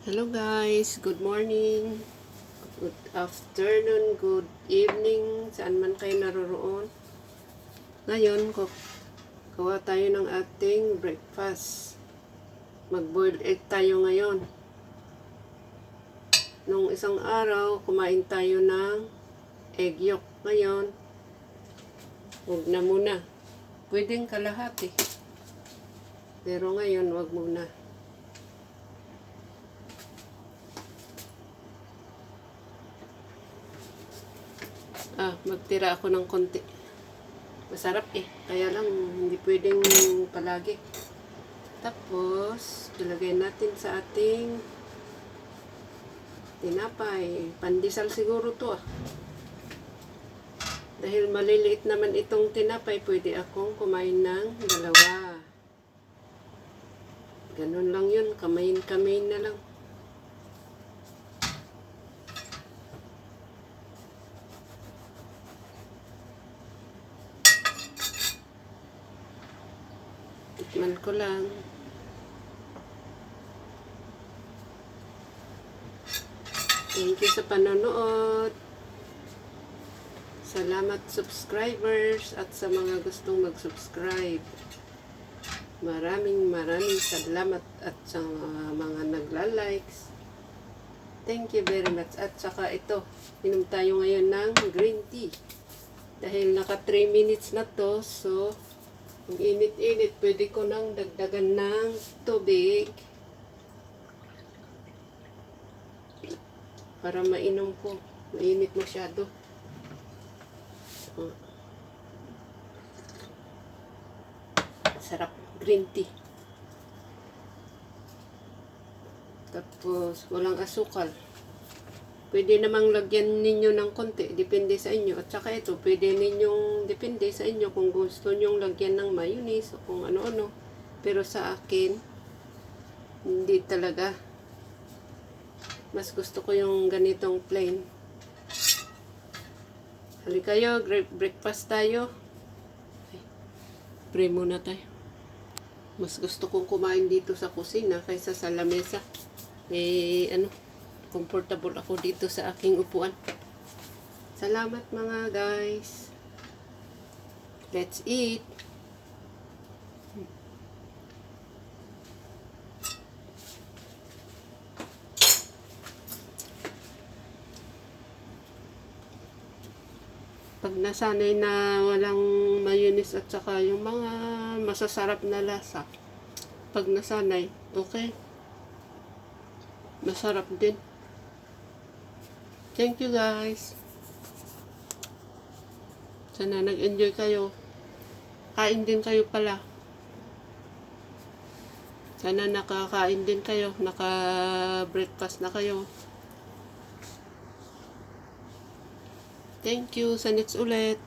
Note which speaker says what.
Speaker 1: Hello guys, good morning, good afternoon, good evening, saan man kayo naroroon. Ngayon, gawa tayo ng ating breakfast. Mag-boiled egg tayo ngayon. Nung isang araw, kumain tayo ng egg yolk. Ngayon, huwag na muna. Pwedeng kalahati. Pero ngayon, huwag muna. Magtira ako ng konti. Masarap kaya lang hindi pwedeng palagi. Tapos, ilagay natin sa ating tinapay. Pandesal siguro to Dahil maliliit naman itong tinapay, pwede akong kumain ng dalawa. Ganun lang yun, kamayin-kamayin na lang. Tikman ko lang. Thank you sa panonood. Salamat subscribers at sa mga gustong mag-subscribe. Maraming salamat at sa mga nagla-likes. Thank you very much. At saka ito, inom tayo ngayon ng green tea. Dahil naka 3 minutes na to, so ang init-init, pwede ko nang dagdagan ng tubig para mainom ko. Mainit masyado. Sarap, green tea. Tapos, walang asukal. Pwede namang lagyan ninyo ng konti, depende sa inyo. At saka ito, pwede ninyong, depende sa inyo kung gusto nyong lagyan ng mayonnaise o kung ano-ano. Pero sa akin, hindi talaga. Mas gusto ko yung ganitong plain. Halika kayo, breakfast tayo. Pray muna tayo. Mas gusto kong kumain dito sa kusina kaysa sa lamesa. Comfortable ako dito sa aking upuan. Salamat mga guys. Let's eat. Pag nasanay na walang mayonnaise at saka yung mga masasarap na lasa, pag nasanay, okay. Masarap din. Thank you guys. Sana nag-enjoy kayo. Kain din kayo pala. Sana nakakain din kayo. Naka-breakfast na kayo. Thank you. Sa next ulit.